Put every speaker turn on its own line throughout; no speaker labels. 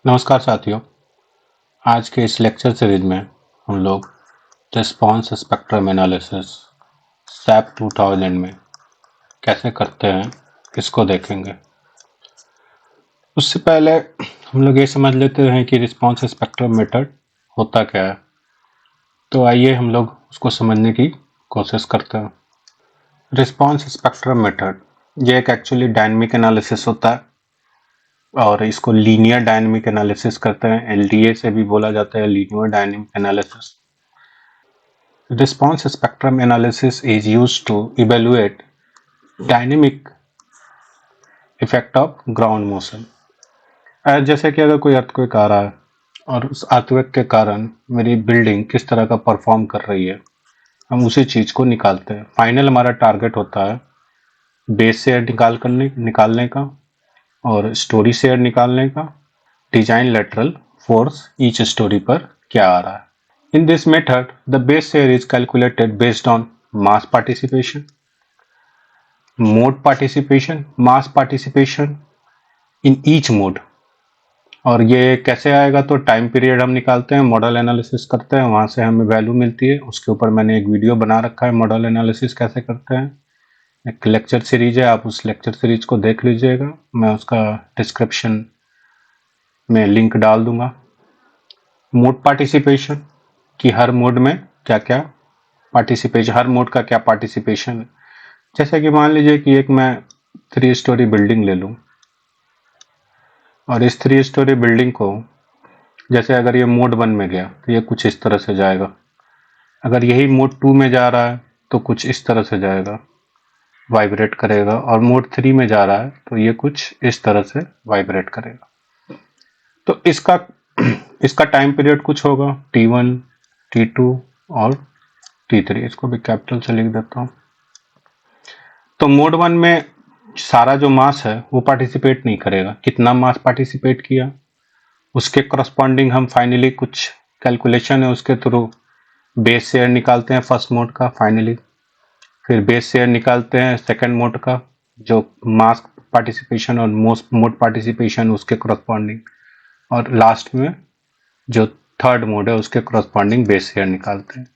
नमस्कार साथियों। आज के इस लेक्चर सीरीज में हम लोग रिस्पांस स्पेक्ट्रम एनालिसिस सैप 2000 में कैसे करते हैं इसको देखेंगे। उससे पहले हम लोग ये समझ लेते हैं कि रिस्पांस स्पेक्ट्रम मेथड होता क्या है। तो आइए हम लोग उसको समझने की कोशिश करते हैं। रिस्पांस स्पेक्ट्रम मेथड ये एक एक्चुअली डायनेमिक एनालिसिस होता है और इसको लीनियर डायनेमिक एनालिसिस करते हैं। एलडीए से भी बोला जाता है, linear dynamic analysis. Response spectrum analysis is used to evaluate dynamic effect of ground motion। जैसे कि अगर कोई अर्थक्वेक आ रहा है और उस अर्थक्वेक के कारण मेरी बिल्डिंग किस तरह का परफॉर्म कर रही है, हम उसी चीज को निकालते हैं। फाइनल हमारा टारगेट होता है बेस शेयर निकालने का और स्टोरी शेयर निकालने का, design lateral force each story पर क्या आ रहा है। In this method, the base share is calculated based on mass participation, mode participation, mass participation in each mode। और ये कैसे आएगा, तो टाइम पीरियड हम निकालते हैं, मॉडल एनालिसिस करते हैं, वहां से हमें वैल्यू मिलती है। उसके ऊपर मैंने एक वीडियो बना रखा है, मॉडल एनालिसिस कैसे करते हैं। एक लेक्चर सीरीज है, आप उस लेक्चर सीरीज को देख लीजिएगा, मैं उसका डिस्क्रिप्शन में लिंक डाल दूंगा। मोड पार्टिसिपेशन कि हर मोड में क्या क्या पार्टिसिपेशन, हर मोड का क्या पार्टिसिपेशन है। जैसे कि मान लीजिए कि एक मैं 3 स्टोरी बिल्डिंग ले लूं और इस 3 स्टोरी बिल्डिंग को, जैसे अगर ये मोड 1 में गया तो ये कुछ इस तरह से जाएगा, अगर यही मोड 2 में जा रहा है तो कुछ इस तरह से जाएगा, वाइब्रेट करेगा, और मोड 3 में जा रहा है तो ये कुछ इस तरह से वाइब्रेट करेगा। तो इसका टाइम पीरियड कुछ होगा T1, T2 और T3। इसको भी कैपिटल से लिख देता हूं। तो मोड 1 में सारा जो मास है वो पार्टिसिपेट नहीं करेगा। कितना मास पार्टिसिपेट किया उसके करस्पॉन्डिंग हम फाइनली कुछ कैलकुलेशन है उसके थ्रू बेस शेयर निकालते हैं फर्स्ट मोड का फाइनली, फिर बेस शेयर निकालते हैं सेकंड मोड का, जो मास पार्टिसिपेशन और मोस्ट मोड पार्टिसिपेशन उसके करस्पॉन्डिंग, और लास्ट में जो थर्ड मोड है उसके करस्पॉन्डिंग बेस शेयर निकालते हैं।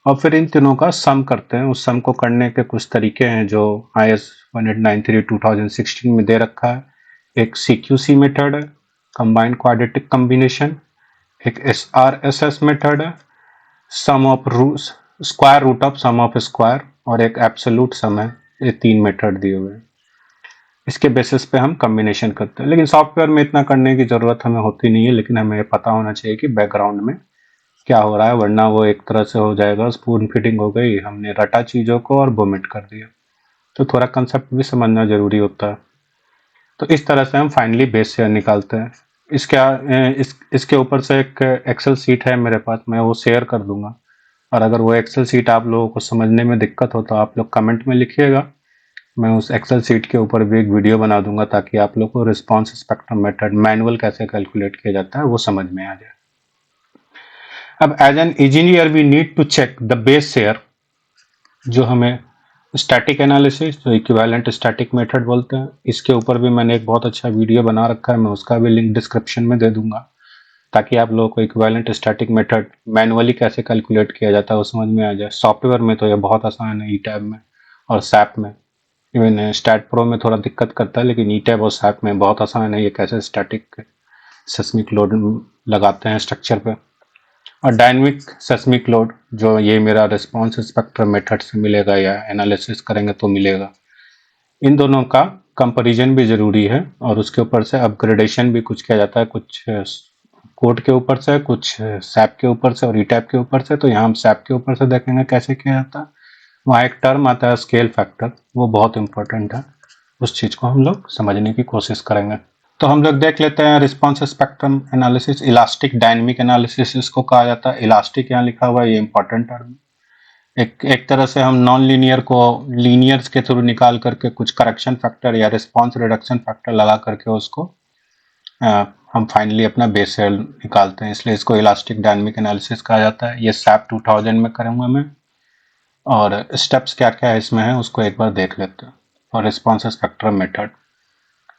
और फिर इन तीनों का सम करते हैं। उस सम को करने के कुछ तरीके हैं जो आईएस 1893 2016 में दे रखा है। एक सीक्यूसी मेथड है, कंबाइंड क्वाड्रेटिक कॉम्बिनेशन, एक आरएसएस मेथड है, sum of square root of sum of square, और एक एब्सोल्यूट सम है। ये 3 मेथड दिए हुए हैं, इसके बेसिस पे हम कॉम्बिनेशन करते हैं। लेकिन सॉफ्टवेयर में इतना करने की जरूरत हमें होती नहीं है, लेकिन हमें पता होना चाहिए कि बैकग्राउंड में क्या हो रहा है, वरना वो एक तरह से हो जाएगा स्पून फीडिंग हो गई, हमने रटा चीजों को और वोमिट कर दिया। तो थोड़ा कंसेप्ट भी समझना जरूरी होता है। तो इस तरह से हम फाइनली बेस शेयर निकालते हैं। इसके ऊपर से एक एक्सेल सीट है मेरे पास, मैं वो शेयर कर दूंगा। और अगर वो एक्सेल सीट आप लोगों को समझने में दिक्कत हो तो आप लोग कमेंट में लिखिएगा, मैं उस एक्सेल सीट के ऊपर भी एक वीडियो बना दूंगा ताकि आप लोग को रिस्पांस स्पेक्ट्रम मेथड मैनुअल कैसे कैलकुलेट किया जाता है वो समझ में आ जाए। अब as an engineer we need to check the base shear, जो हमें स्टैटिक एनालिसिस, जो इक्विवेलेंट स्टैटिक मेथड बोलते हैं, इसके ऊपर भी मैंने एक बहुत अच्छा वीडियो बना रखा है, मैं उसका भी लिंक डिस्क्रिप्शन में दे दूंगा ताकि आप लोगों को इक्विवेलेंट स्टैटिक मेथड मैनुअली कैसे कैलकुलेट किया जाता है वो समझ में आ जाए। सॉफ्टवेयर में तो ये बहुत आसान है, ई टैब में और सैप में। इवन स्टैट प्रो में थोड़ा दिक्कत करता है, लेकिन ई टैब और सैप में बहुत आसान है ये कैसे स्टैटिक सेस्मिक लोड लगाते हैं स्ट्रक्चर पे। और डायनेमिक सेस्मिक लोड जो ये मेरा रिस्पांस स्पेक्ट्रम मेथड से मिलेगा या एनालिसिस करेंगे तो मिलेगा। इन दोनों का कंपैरिजन भी जरूरी है और उसके ऊपर से अपग्रेडेशन भी कुछ किया जाता है, कुछ कोड के ऊपर से, कुछ सैप के ऊपर से और ईटैप के ऊपर से। तो यहाँ हम सैप के ऊपर से देखेंगे कैसे किया जाता है। वहाँ एक टर्म आता है स्केल फैक्टर, वो बहुत इंपॉर्टेंट है, उस चीज को हम लोग समझने की कोशिश करेंगे। तो हम लोग देख लेते हैं response spectrum analysis. Elastic dynamic analysis इसको कहा जाता है। इलास्टिक यहाँ लिखा हुआ है, ये इंपॉर्टेंट टर्म। एक तरह से हम नॉन लीनियर को लीनियर्स के थ्रू निकाल करके कुछ करेक्शन फैक्टर या रिस्पांस रिडक्शन फैक्टर लगा करके उसको हम फाइनली अपना बेस शेयर निकालते हैं, इसलिए इसको इलास्टिक डायनेमिक एनालिसिस कहा जाता है। ये सैप 2000 में करूंगा मैं, और स्टेप्स क्या क्या है इसमें है उसको एक बार देख लेते हैं। और रिस्पांस स्पेक्ट्रम मेथड,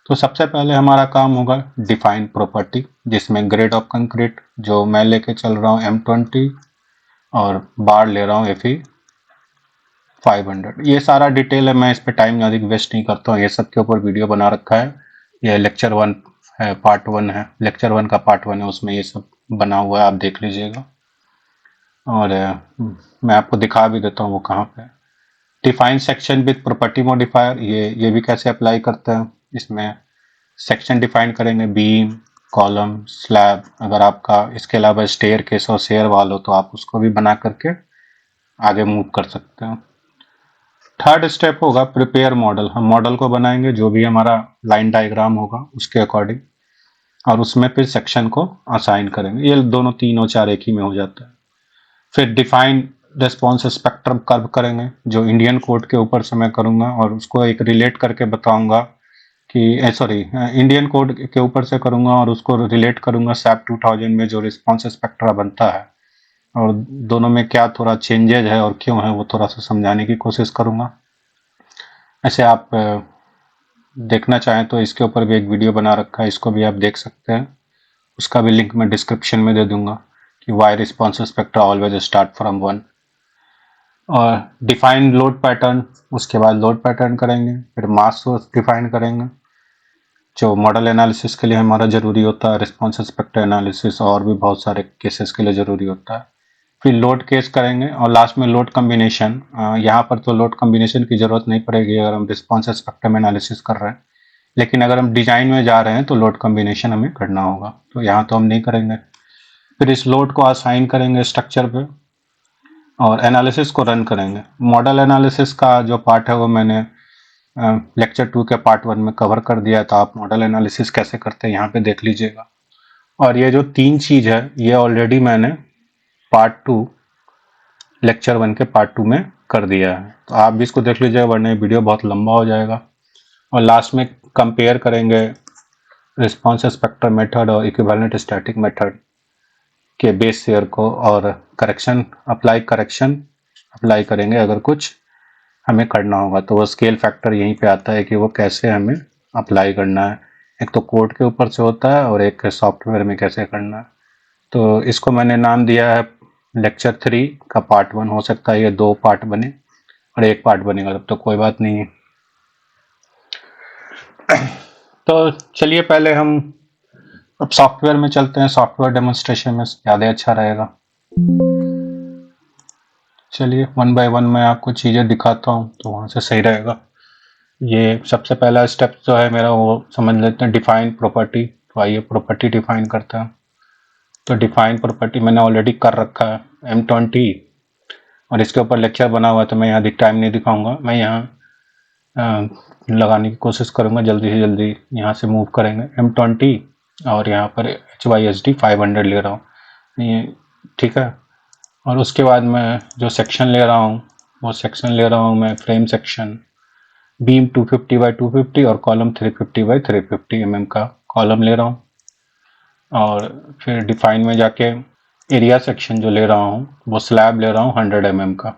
तो सबसे पहले हमारा काम होगा डिफाइन प्रॉपर्टी, जिसमें ग्रेड ऑफ कंक्रीट जो मैं लेके चल रहा हूँ M20 और बार ले रहा हूँ FE500। ये सारा डिटेल है, मैं इस पे टाइम ज़्यादा वेस्ट नहीं करता हूँ, ये सब के ऊपर वीडियो बना रखा है। ये लेक्चर 1 है, पार्ट 1 है, लेक्चर 1 का पार्ट 1 है, उसमें ये सब बना हुआ है, आप देख लीजिएगा। और मैं आपको दिखा भी देता हूँ वो कहाँ पे। Define section with property modifier, ये भी कैसे अप्लाई करते हैं। इसमें सेक्शन डिफाइन करेंगे, बीम, कॉलम, स्लैब। अगर आपका इसके अलावा स्टेयर केस और शेयर वाल हो तो आप उसको भी बना करके आगे मूव कर सकते हैं। थर्ड स्टेप होगा प्रिपेयर मॉडल। हम मॉडल को बनाएंगे जो भी हमारा लाइन डायग्राम होगा उसके अकॉर्डिंग, और उसमें फिर सेक्शन को असाइन करेंगे। ये दोनों, तीनों, चार एक ही में हो जाता है। फिर डिफाइन रिस्पॉन्स स्पेक्ट्रम कर्व करेंगे, जो इंडियन कोड के ऊपर से मैं करूँगा, और उसको एक रिलेट करके बताऊँगा कि सॉरी, इंडियन कोड के ऊपर से करूँगा और उसको रिलेट करूँगा SAP2000 में जो रिस्पॉन्स स्पेक्ट्रा बनता है, और दोनों में क्या थोड़ा चेंजेज है और क्यों है वो थोड़ा सा समझाने की कोशिश करूँगा। ऐसे आप देखना चाहें तो इसके ऊपर भी एक वीडियो बना रखा है, इसको भी आप देख सकते हैं, उसका भी लिंक मैं डिस्क्रिप्शन में दे दूंगा कि why response spectra always start from 1। और डिफाइन लोड पैटर्न, उसके बाद लोड पैटर्न करेंगे, फिर मास सोर्स डिफाइन करेंगे जो मॉडल एनालिसिस के लिए हमारा ज़रूरी होता है, रिस्पॉन्स स्पेक्ट्रा एनालिसिस और भी बहुत सारे केसेस के लिए ज़रूरी होता है। फिर लोड केस करेंगे और लास्ट में लोड कम्बिनेशन। यहाँ पर तो लोड कम्बिनेशन की ज़रूरत नहीं पड़ेगी अगर हम रिस्पॉन्स स्पेक्ट्रम एनालिसिस कर रहे हैं, लेकिन अगर हम डिजाइन में जा रहे हैं तो लोड कम्बिनेशन हमें करना होगा, तो यहाँ तो हम नहीं करेंगे। फिर इस लोड को असाइन करेंगे स्ट्रक्चर पे और एनालिसिस को रन करेंगे। मॉडल एनालिसिस का जो पार्ट है वो मैंने लेक्चर 2 के पार्ट 1 में कवर कर दिया है, तो आप मॉडल एनालिसिस कैसे करते हैं यहाँ पे देख लीजिएगा। और ये जो 3 चीज़ है ये ऑलरेडी मैंने पार्ट 2 लेक्चर 1 के पार्ट 2 में कर दिया है, तो आप भी इसको देख लीजिएगा वरना वीडियो बहुत लंबा हो जाएगा। और लास्ट में कंपेयर करेंगे रिस्पॉन्स स्पेक्ट्रम मेथड और इक्विवेलेंट स्टैटिक मेथड के बेस शेयर को, और करेक्शन अप्लाई करेंगे अगर कुछ हमें करना होगा। तो वो स्केल फैक्टर यहीं पे आता है कि वो कैसे हमें अप्लाई करना है, एक तो कोड के ऊपर से होता है और एक सॉफ्टवेयर में कैसे करना है। तो इसको मैंने नाम दिया है लेक्चर 3 का पार्ट 1। हो सकता है ये 2 पार्ट बने और एक पार्ट बनेगा, तब तो कोई बात नहीं है। तो चलिए पहले हम अब सॉफ्टवेयर में चलते हैं, सॉफ्टवेयर डेमोन्स्ट्रेशन में ज़्यादा अच्छा रहेगा। चलिए 1 बाय 1 मैं आपको चीज़ें दिखाता हूँ तो वहाँ से सही रहेगा। ये सबसे पहला स्टेप जो है मेरा वो समझ लेते हैं, डिफाइन प्रॉपर्टी। तो आइए प्रॉपर्टी डिफाइन करते हैं। तो डिफाइन प्रॉपर्टी मैंने ऑलरेडी कर रखा है M20, और इसके ऊपर लेक्चर बना हुआ है तो मैं यहाँ टाइम नहीं दिखाऊंगा। मैं यहाँ लगाने की कोशिश करूँगा, जल्दी से जल्दी यहाँ से मूव करेंगे M20 और यहाँ पर HYSD 500 ले रहा हूँ, ये ठीक है। और उसके बाद मैं जो सेक्शन ले रहा हूँ वो सेक्शन ले रहा हूँ मैं फ्रेम सेक्शन, बीम 250 बाई 250 और कॉलम 350 बाई 350 mm का कॉलम ले रहा हूँ। और फिर डिफाइन में जाके एरिया सेक्शन जो ले रहा हूँ वो स्लैब ले रहा हूँ 100 mm का।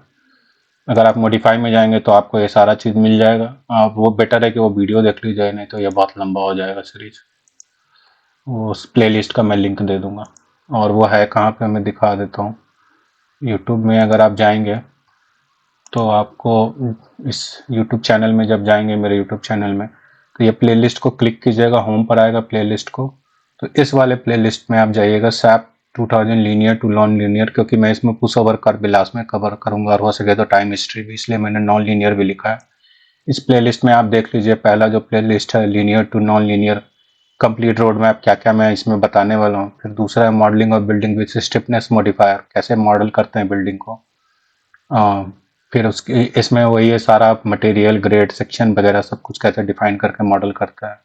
अगर आप मॉडिफाई में जाएंगे तो आपको ये सारा चीज़ मिल जाएगा। आप वो बेटर है कि वो वीडियो देख लीजिए, नहीं तो ये बहुत लंबा हो जाएगा सीरीज। वो उस प्लेलिस्ट का मैं लिंक दे दूँगा, और वो है कहाँ पे मैं दिखा देता हूँ। यूट्यूब में अगर आप जाएंगे तो आपको इस यूट्यूब चैनल में जब जाएंगे, मेरे यूट्यूब चैनल में, तो ये प्लेलिस्ट को क्लिक कीजिएगा, होम पर आएगा प्लेलिस्ट को, तो इस वाले प्लेलिस्ट में आप जाइएगा SAP2000 linear to non linear, क्योंकि मैं इसमें पुश ओवर कर भी लास्ट में कवर करूंगा और हो सके तो टाइम हिस्ट्री भी, इसलिए मैंने नॉन लीनियर भी लिखा है। इस प्लेलिस्ट में आप देख लीजिए, पहला जो प्लेलिस्ट है linear to non linear complete road map, क्या क्या मैं इसमें बताने वाला हूँ। फिर दूसरा है मॉडलिंग और बिल्डिंग विद स्टिफनेस मॉडिफायर, कैसे मॉडल करते हैं बिल्डिंग को। फिर उसके इसमें वही है सारा मटेरियल ग्रेड सेक्शन वगैरह सब कुछ कैसे डिफाइन करके मॉडल करता है।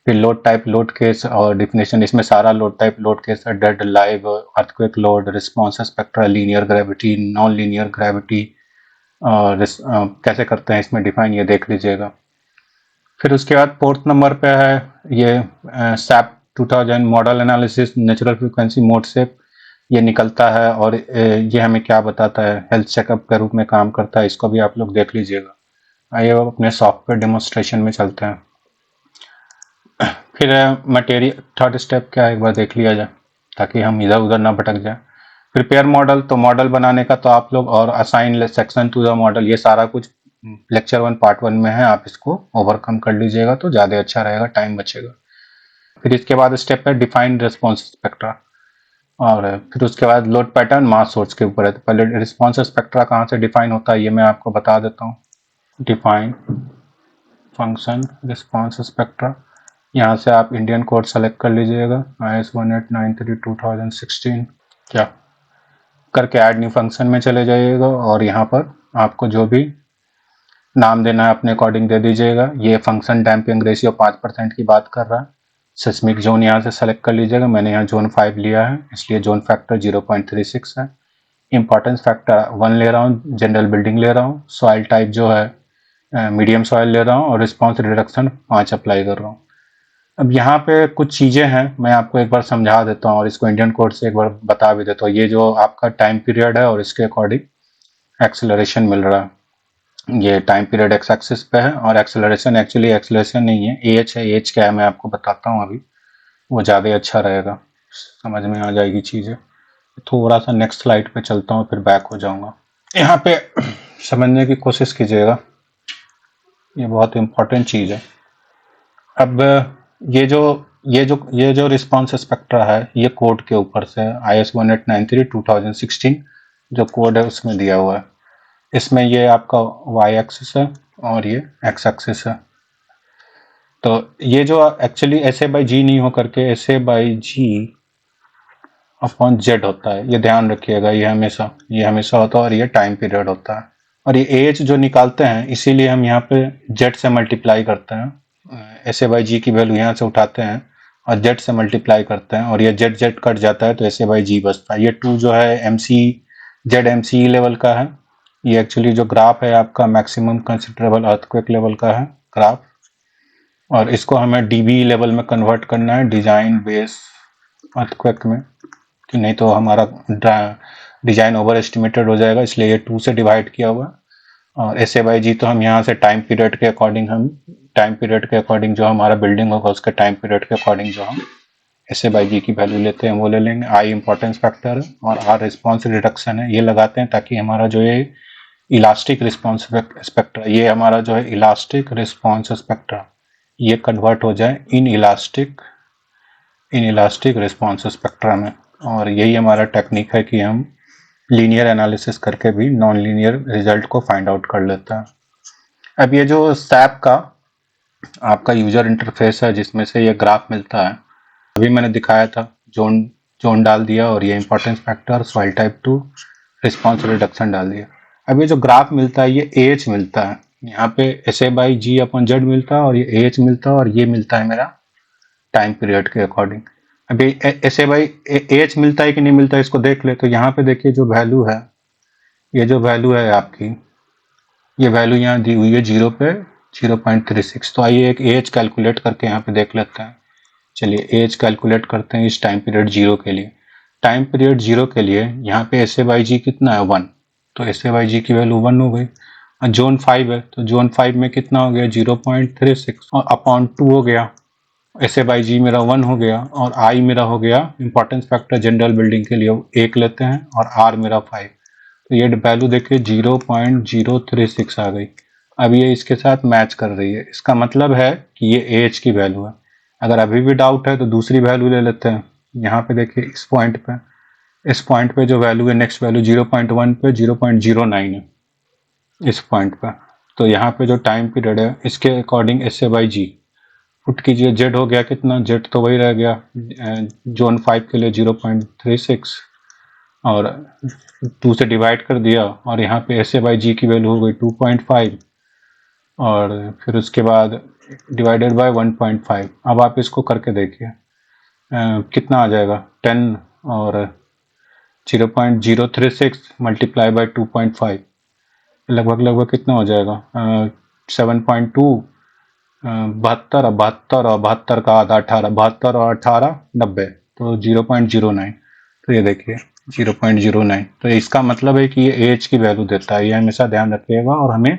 फिर लोड टाइप, लोड केस और डिफिनेशन, इसमें सारा लोड टाइप, लोड केस है, dead, live, earthquake load, response spectra, linear gravity, non linear gravity, और कैसे करते हैं इसमें डिफाइन, ये देख लीजिएगा। फिर उसके बाद 4th नंबर पे है ये SAP2000 model analysis natural frequency mode से ये निकलता है, और ये हमें क्या बताता है, हेल्थ चेकअप के रूप में काम करता है, इसको भी आप लोग देख लीजिएगा। आइए अब अपने सॉफ्टवेयर डेमोन्स्ट्रेशन में चलते हैं। फिर मटेरियल, थर्ड स्टेप क्या है एक बार देख लिया जाए ताकि हम इधर उधर ना भटक जाए। प्रिपेयर मॉडल, तो मॉडल बनाने का तो आप लोग, और assign section two the model, ये सारा कुछ लेक्चर 1 पार्ट 1 में है, आप इसको ओवरकम कर लीजिएगा तो ज़्यादा अच्छा रहेगा, टाइम बचेगा। फिर इसके बाद स्टेप है डिफाइन रिस्पॉन्स स्पेक्ट्रा, और फिर उसके बाद लोड पैटर्न मास सोर्स के ऊपर है। तो पहले रिस्पॉन्स स्पेक्ट्रा कहाँ से डिफाइन होता है ये मैं आपको बता देता हूँ। डिफाइन फंक्शन रिस्पॉन्स स्पेक्ट्रा, यहाँ से आप इंडियन कोड सेलेक्ट कर लीजिएगा, आईएस 1893-2016 क्या करके ऐड न्यू फंक्शन में चले जाइएगा, और यहाँ पर आपको जो भी नाम देना है अपने अकॉर्डिंग दे दीजिएगा। ये फंक्शन डैम्पिंग रेशियो 5% की बात कर रहा है। सिस्मिक जोन यहाँ से सेलेक्ट कर लीजिएगा, मैंने यहाँ जोन 5 लिया है इसलिए जोन फैक्टर 0.36 है। इंपॉर्टेंस फैक्टर 1 ले रहा हूँ, जनरल बिल्डिंग ले रहा हूँ, सॉइल टाइप जो है मीडियम सॉइल ले रहा हूँ, और रिस्पॉन्स रिडक्शन 5 अप्लाई कर रहा हूँ। अब यहाँ पे कुछ चीज़ें हैं मैं आपको एक बार समझा देता हूँ और इसको इंडियन कोड से एक बार बता भी देता हूँ। ये जो आपका टाइम पीरियड है और इसके अकॉर्डिंग एक्सेलरेशन मिल रहा है, ये टाइम पीरियड एक्स एक्सिस पे है, और एक्सेलरेशन एक्चुअली एक्सेलरेशन नहीं है, एच है। एच क्या है मैं आपको बताता हूँ अभी, वो ज़्यादा अच्छा रहेगा, समझ में आ जाएगी चीज़ें। थोड़ा सा नेक्स्ट स्लाइड पे चलता हूँ फिर बैक हो जाऊँगा। यहाँ पे समझने की कोशिश कीजिएगा, ये बहुत इम्पोर्टेंट चीज़ है। अब ये जो रिस्पॉन्स स्पेक्ट्रा है ये कोड के ऊपर से आईएस 1893-2016 जो कोड है उसमें दिया हुआ है। इसमें ये आपका वाई एक्सिस है और ये एक्स एक्सिस है। तो ये जो actually S A by G नहीं हो करके S A by G upon Z होता है, ये ध्यान रखिएगा, ये हमेशा होता है, और ये टाइम पीरियड होता है। और ये एज जो निकालते हैं इसीलिए हम यहाँ पे जेड से मल्टीप्लाई करते हैं, एस ए बाई जी की वैल्यू यहाँ से उठाते हैं और जेड से मल्टीप्लाई करते हैं, और ये जेड जेड कट जाता है तो एस ए बाई जी बचता है। ये 2 जो है M C Z M C level का है। ये एक्चुअली जो ग्राफ है आपका मैक्सिमम कंसिडरेबल अर्थक्वेक लेवल का है ग्राफ, और इसको हमें डीबी लेवल में कन्वर्ट करना है, डिजाइन बेस अर्थक्वेक में, कि नहीं तो हमारा डिजाइन ओवर एस्टिमेटेड हो जाएगा, इसलिए ये 2 से डिवाइड किया हुआ। और एस ए बाई जी तो हम यहाँ से टाइम पीरियड के अकॉर्डिंग जो हमारा बिल्डिंग होगा उसके टाइम पीरियड के अकॉर्डिंग जो हम एस ए बाई जी की वैल्यू लेते हैं वो ले लेंगे। आई इंपॉर्टेंस फैक्टर है और आर रिस्पॉन्स रिडक्शन है, ये लगाते हैं ताकि हमारा जो ये इलास्टिक रिस्पॉन्स स्पेक्ट्रा, ये हमारा जो है इलास्टिक रिस्पॉन्स स्पेक्ट्रा, ये कन्वर्ट हो जाए इन इलास्टिक रिस्पॉन्स स्पेक्ट्रा में। और यही हमारा टेक्निक है कि हम लीनियर एनालिसिस करके भी नॉन लीनियर रिजल्ट को फाइंड आउट कर लेता है। अब ये जो सैप का आपका यूजर इंटरफेस है जिसमें से ये ग्राफ मिलता है, अभी मैंने दिखाया था, जोन डाल दिया और ये importance factor soil type 2 response reduction डाल दिया। अब ये जो ग्राफ मिलता है ये एच मिलता है, यहाँ पे S A by G upon Z मिलता है, और ये एच मिलता है, और ये मिलता है मेरा टाइम पीरियड के अकॉर्डिंग। अभी एस ए बाई एच मिलता है कि नहीं मिलता है इसको देख ले। तो यहाँ पे देखिए जो वैल्यू है, ये जो वैल्यू है आपकी, ये वैल्यू यहाँ दी हुई है 0 पे 0.36। तो आइए एक एज कैलकुलेट करके यहाँ पे देख लेते हैं। चलिए एज कैलकुलेट करते हैं इस टाइम पीरियड 0 के लिए। टाइम पीरियड 0 के लिए यहाँ पे एस ए बाई जी कितना है 1, तो एस ए बाई जी की वैल्यू 1 हो गई। और जोन 5 है तो जोन 5 में कितना हो गया 0.36 और अपॉन 2 हो गया, एस ए बाई जी मेरा 1 हो गया, और आई मेरा हो गया इंपॉर्टेंस फैक्टर जनरल बिल्डिंग के लिए 1 लेते हैं, और आर मेरा 5। तो ये वैल्यू देखिए 0.036 आ गई। अब ये इसके साथ मैच कर रही है, इसका मतलब है कि ये एज की वैल्यू है। अगर अभी भी डाउट है तो दूसरी वैल्यू ले लेते हैं। यहाँ पे देखिए इस पॉइंट पे जो वैल्यू है, नेक्स्ट वैल्यू 0.1 पे 0.09 है इस पॉइंट पे। तो यहाँ पे जो टाइम पीरियड है इसके according S A by G put कीजिए, जेड हो गया कितना, जेड तो वही रह गया जोन 5 के लिए 0.36, और 2 से डिवाइड कर दिया, और यहाँ पे एस ए बाई जी की वैल्यू हो गई 2.5, और फिर उसके बाद डिवाइडेड बाय 1.5। अब आप इसको करके देखिए कितना आ जाएगा 10 और 0.036 मल्टीप्लाई बाय 2.5, लगभग कितना हो जाएगा 7.2, 72 और 72 का आधा 18, 72 और 18 90, तो 0.09। तो ये देखिए 0.09। तो इसका मतलब है कि ये एज की वैल्यू देता है, ये हमेशा ध्यान रखिएगा और हमें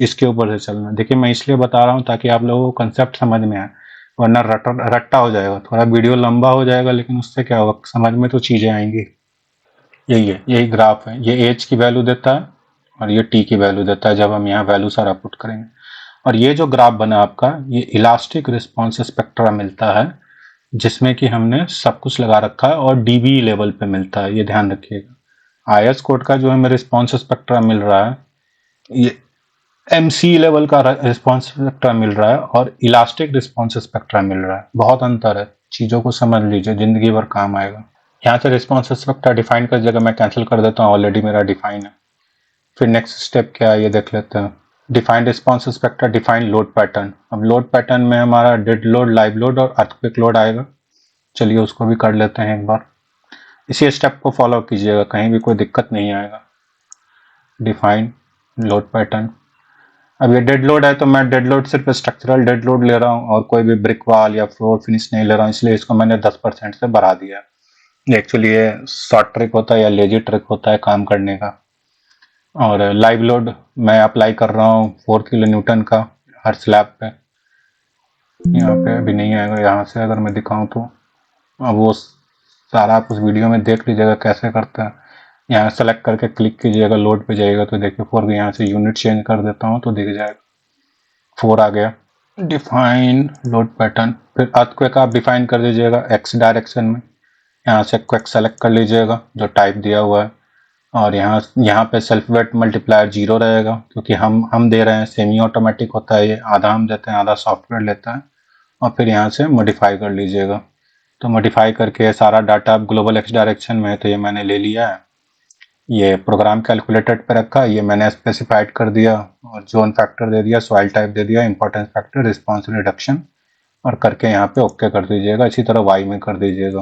इसके ऊपर से चलना। देखिए मैं इसलिए बता रहा हूँ ताकि आप लोगों को कंसेप्ट समझ में आए। वरना रट्टा हो जाएगा, थोड़ा वीडियो लंबा हो जाएगा, लेकिन उससे क्या होगा, समझ में तो चीजें आएंगी। यही है, यही ग्राफ है, ये एज की वैल्यू देता है और ये टी की वैल्यू देता है जब हम यहाँ वैल्यू सारा पुट करेंगे। और ये जो ग्राफ बना आपका, ये इलास्टिक रिस्पॉन्स स्पेक्ट्रा मिलता है, जिसमें कि हमने सब कुछ लगा रखा है और डीबी लेवल पे मिलता है, ये ध्यान रखिएगा। आईएस कोड का जो हमें रिस्पॉन्स स्पेक्ट्रा मिल रहा है, ये एमसी लेवल का रिस्पॉन्स स्पेक्ट्रा मिल रहा है और इलास्टिक रिस्पॉन्स स्पेक्ट्रा मिल रहा है, बहुत अंतर है। चीजों को समझ लीजिए, जिंदगी भर काम आएगा। यहाँ से रिस्पॉन्स स्पेक्ट्रा डिफाइन कर जगह मैं कैंसिल कर देता हूँ, ऑलरेडी मेरा डिफाइन है। फिर नेक्स्ट स्टेप क्या है ये देख लेते हैं। Define response spectra, define load pattern. अब लोड पैटर्न में हमारा डेड लोड, लाइव लोड और अर्थक्वेक लोड आएगा। चलिए उसको भी कर लेते हैं एक बार। इसी स्टेप को फॉलो कीजिएगा, कहीं भी कोई दिक्कत नहीं आएगा। Define load pattern. अब ये डेड लोड है तो मैं डेड लोड सिर्फ स्ट्रक्चरल डेड लोड ले रहा हूँ और कोई भी ब्रिक वॉल या फ्लोर फिनिश नहीं ले रहा हूँ, इसलिए इसको मैंने 10% से बढ़ा दिया। एक्चुअली ये शॉर्ट ट्रिक होता है या लेजी ट्रिक होता है काम करने का। और लाइव लोड मैं अप्लाई कर रहा हूँ 4 किलो न्यूटन का हर स्लैब पे। यहाँ पे अभी नहीं आएगा, यहाँ से अगर मैं दिखाऊं तो अब वो सारा आप उस वीडियो में देख लीजिएगा कैसे करते हैं। यहाँ सेलेक्ट करके क्लिक कीजिएगा, लोड पे जाइएगा तो देखिए 4 यहाँ से यूनिट चेंज कर देता हूँ तो दिख जाएगा 4 आ गया। डिफाइन लोड पैटर्न, फिर अर्थक्वेक आप डिफाइन कर दीजिएगा एक्स डायरेक्शन में। यहाँ से क्वेक सेलेक्ट कर लीजिएगा जो टाइप दिया हुआ है, और यहाँ पे सेल्फ वेट मल्टीप्लायर 0 रहेगा, क्योंकि हम दे रहे हैं, सेमी ऑटोमेटिक होता है ये, आधा हम देते हैं आधा सॉफ्टवेयर लेता है। और फिर यहाँ से मॉडिफाई कर लीजिएगा। तो मॉडिफाई करके सारा डाटा अब ग्लोबल एक्स डायरेक्शन में है, तो ये मैंने ले लिया है। ये प्रोग्राम कैलकुलेटेड पे रखा, ये मैंने स्पेसिफाइड कर दिया और जोन फैक्टर दे दिया, सॉइल टाइप दे दिया, इंपॉर्टेंस फैक्टर, रिस्पॉन्स रिडक्शन, और करके यहाँ पे ओके कर दीजिएगा। इसी तरह वाई में कर दीजिएगा।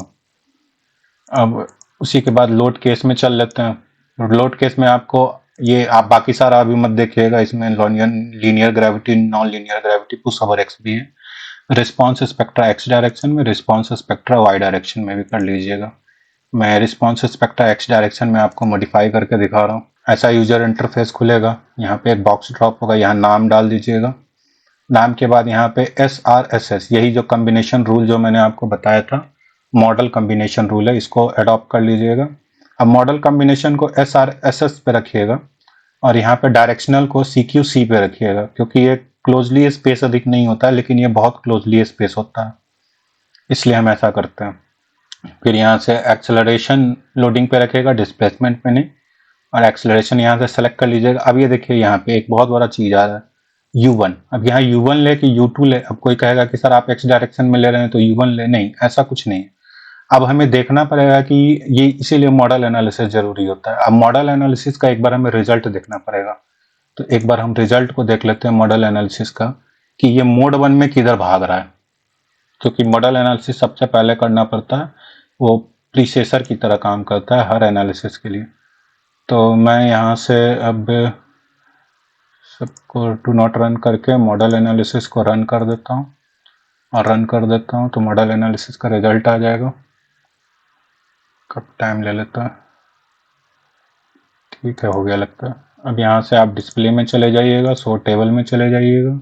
अब उसी के बाद लोड केस में चल लेते हैं। लोड केस में आपको ये, आप बाकी सारा अभी मत देखिएगा, इसमें linear gravity, non linear gravity, push over x भी है। रिस्पॉन्स स्पेक्ट्रा एक्स डायरेक्शन में, रिस्पॉन्स स्पेक्ट्रा वाई डायरेक्शन में भी कर लीजिएगा। मैं रिस्पॉन्स स्पेक्ट्रा एक्स डायरेक्शन में आपको मॉडिफाई करके दिखा रहा हूँ। ऐसा यूजर इंटरफेस खुलेगा, यहाँ पे एक बॉक्स ड्रॉप होगा, यहाँ नाम डाल दीजिएगा। नाम के बाद यहाँ पे SRSS, यही जो कॉम्बिनेशन रूल जो मैंने आपको बताया था, मॉडल कॉम्बिनेशन रूल है, इसको अडॉप्ट कर लीजिएगा। अब मॉडल कॉम्बिनेशन को SRSS पे रखिएगा और यहाँ पे डायरेक्शनल को CQC पे रखिएगा, क्योंकि ये क्लोजली स्पेस अधिक नहीं होता है, लेकिन ये बहुत क्लोजली स्पेस होता है, इसलिए हम ऐसा करते हैं। फिर यहाँ से एक्सेलरेशन लोडिंग पे रखिएगा, डिस्प्लेसमेंट पे नहीं, और एक्सेलरेशन यहाँ से सेलेक्ट कर लीजिएगा। अब ये देखिए यहाँ पे एक बहुत बड़ा चीज आ रहा है, U1। अब यहाँ U1 ले कि U2 ले, अब कोई कहेगा कि सर आप एक्स डायरेक्शन में ले रहे हैं तो U1 ले, नहीं, ऐसा कुछ नहीं। अब हमें देखना पड़ेगा कि ये, इसीलिए मॉडल एनालिसिस जरूरी होता है। अब मॉडल एनालिसिस का एक बार हमें रिजल्ट देखना पड़ेगा, तो एक बार हम रिजल्ट को देख लेते हैं मॉडल एनालिसिस का, कि ये मोड 1 में किधर भाग रहा है, क्योंकि मॉडल एनालिसिस सबसे पहले करना पड़ता है, वो प्रीसेसर की तरह काम करता है हर एनालिसिस के लिए। तो मैं यहाँ से अब सबको टू नॉट रन करके मॉडल एनालिसिस को रन कर देता हूँ, और रन कर देता हूँ तो मॉडल एनालिसिस का रिजल्ट आ जाएगा। कब टाइम ले लेता है, ठीक है, हो गया लगता है। अब यहाँ से आप डिस्प्ले में चले जाइएगा, शो टेबल में चले जाइएगा,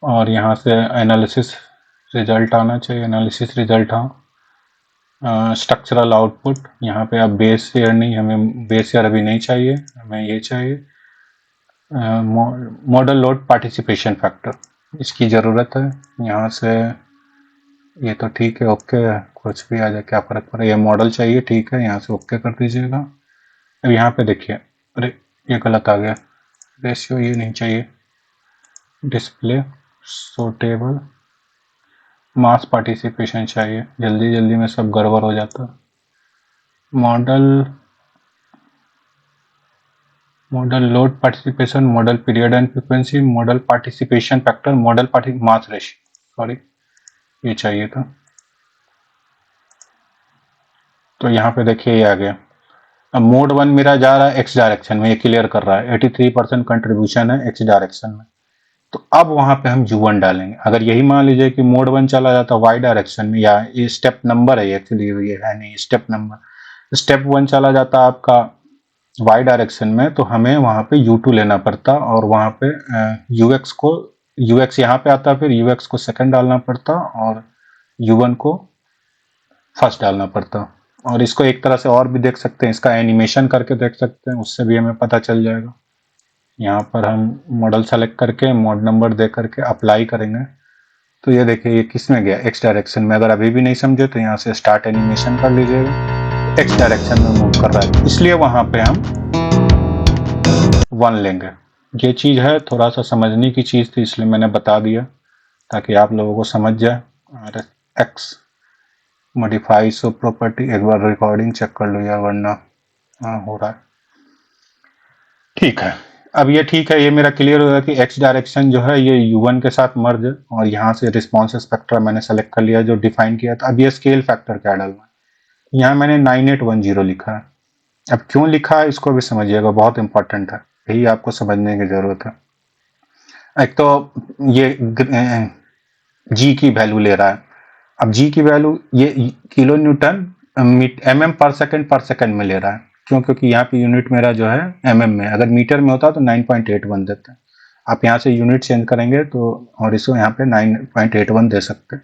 और यहाँ से एनालिसिस रिजल्ट आना चाहिए, एनालिसिस रिजल्ट। हाँ, स्ट्रक्चरल आउटपुट, यहाँ पे आप बेस ईयर नहीं, हमें बेस ईयर अभी नहीं चाहिए, हमें ये चाहिए मॉडल लोड पार्टिसिपेशन फैक्टर, इसकी ज़रूरत है। यहाँ से ये तो ठीक है, ओके है, कुछ भी आ जाए क्या फ़र्क पड़े, ये मॉडल चाहिए, ठीक है, यहाँ से ओके कर दीजिएगा। अब यहाँ पे देखिए, अरे ये गलत आ गया, रेशियो ये नहीं चाहिए, display, show table, mass participation चाहिए, जल्दी जल्दी में सब गड़बड़ हो जाता है। Model load participation, model period and frequency, model participation factor, model mass ratio, sorry ये चाहिए था। तो यहाँ पे देखिए ये आ गया। अब मोड 1 मेरा जा रहा है एक्स डायरेक्शन में, ये क्लियर कर रहा है 83% कंट्रीब्यूशन है एक्स डायरेक्शन में। तो अब वहां पे हम U1 डालेंगे। अगर यही मान लीजिए कि मोड 1 चला जाता वाई डायरेक्शन में, या ये स्टेप नंबर है एक्चुअली, ये है नहीं स्टेप नंबर, स्टेप 1 चला जाता आपका वाई डायरेक्शन में, तो हमें वहां पे U2 लेना पड़ता और वहां पे UX को यूएक्स यहाँ पे आता, फिर यूएक्स को सेकंड डालना पड़ता और U1 को फर्स्ट डालना पड़ता। और इसको एक तरह से और भी देख सकते हैं, इसका एनिमेशन करके देख सकते हैं, उससे भी हमें पता चल जाएगा। यहाँ पर हम मॉडल सेलेक्ट करके मोड नंबर दे करके अप्लाई करेंगे तो ये देखिए ये किस में गया, एक्स डायरेक्शन में। अगर अभी भी नहीं समझे तो यहाँ से स्टार्ट एनिमेशन कर लीजिएगा, एक्स डायरेक्शन में मूव कर रहा है, इसलिए वहां पे हम 1 लेंगे। ये चीज है थोड़ा सा समझने की चीज थी, इसलिए मैंने बता दिया ताकि आप लोगों को समझ जाए। और एक्स मॉडिफाई सो प्रॉपर्टी, एक बार रिकॉर्डिंग चेक कर लो यार वरना हो रहा है। ठीक है, अब ये ठीक है, ये मेरा क्लियर होगा कि एक्स डायरेक्शन जो है ये U1 के साथ मर्ज, और यहाँ से रिस्पॉन्स स्पेक्ट्रा मैंने सेलेक्ट कर लिया जो डिफाइन किया था। अब ये स्केल फैक्टर क्या डालना है, यहाँ मैंने 9810 लिखा है। अब क्यों लिखा है इसको भी समझिएगा, बहुत इंपॉर्टेंट है, यही आपको समझने की जरूरत है। एक तो ये जी की वैल्यू ले रहा है, अब जी की वैल्यू ये किलो न्यूटन mm पर सेकंड में ले रहा है। क्यों? क्योंकि यहाँ पे यूनिट मेरा जो है mm में, अगर मीटर में होता तो 9.81 देते हैं। आप यहाँ से यूनिट चेंज करेंगे तो, और इसको यहाँ पे 9.81 दे सकते हैं।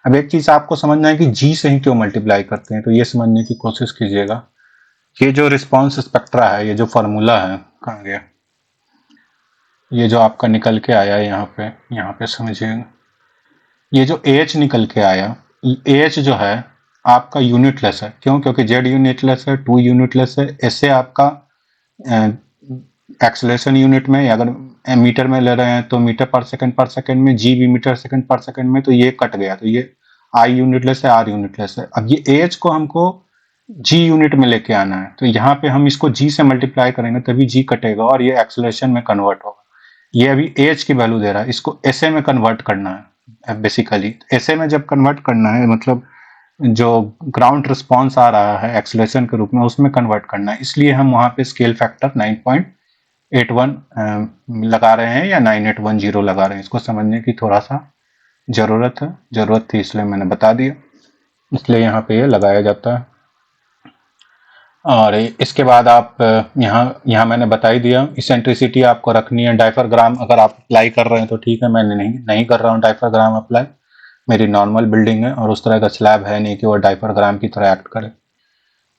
अब एक चीज आपको समझना है कि जी से ही क्यों मल्टीप्लाई करते हैं, तो ये समझने की कोशिश कीजिएगा। ये जो रिस्पॉन्स स्पेक्ट्रा है, ये जो फॉर्मूला है, कहाँ गया, ये जो आपका निकल के आया यहाँ पे समझिएगा, ये जो एच निकल के आया, एच जो है आपका यूनिटलेस है। क्यों? क्योंकि जेड यूनिटलेस है, टू यूनिटलेस है, ऐसे आपका एक्सेलरेशन यूनिट में, अगर मीटर में ले रहे हैं तो मीटर पर सेकंड में, जी भी मीटर सेकंड पर सेकंड में, तो ये कट गया, तो ये आई यूनिटलेस है, आर यूनिटलेस है। अब ये एच को हमको जी यूनिट में लेके आना है, तो यहाँ पे हम इसको जी से मल्टीप्लाई करेंगे तभी जी कटेगा और ये एक्सेलरेशन में कन्वर्ट होगा। ये अभी एच की वैल्यू दे रहा है, इसको एसए में कन्वर्ट करना है। बेसिकली एसए में जब कन्वर्ट करना है, मतलब जो ग्राउंड रिस्पॉन्स आ रहा है एक्सेलरेशन के रूप में, उसमें कन्वर्ट करना है, इसलिए हम वहां पे स्केल फैक्टर 9.81 लगा रहे हैं या 9810 लगा रहे हैं। इसको समझने की थोड़ा सा जरूरत थी, इसलिए मैंने बता दिया, इसलिए यहाँ पे ये लगाया जाता है। और इसके बाद आप यहाँ मैंने बता ही दिया, इसेंट्रिसिटी आपको रखनी है। डायफ्राग्राम अगर आप अप्लाई कर रहे हैं तो ठीक है, मैंने नहीं कर रहा हूँ डायफ्राग्राम अप्लाई, मेरी नॉर्मल बिल्डिंग है और उस तरह का स्लैब है नहीं कि वो डायफ्राग्राम की तरह एक्ट करे।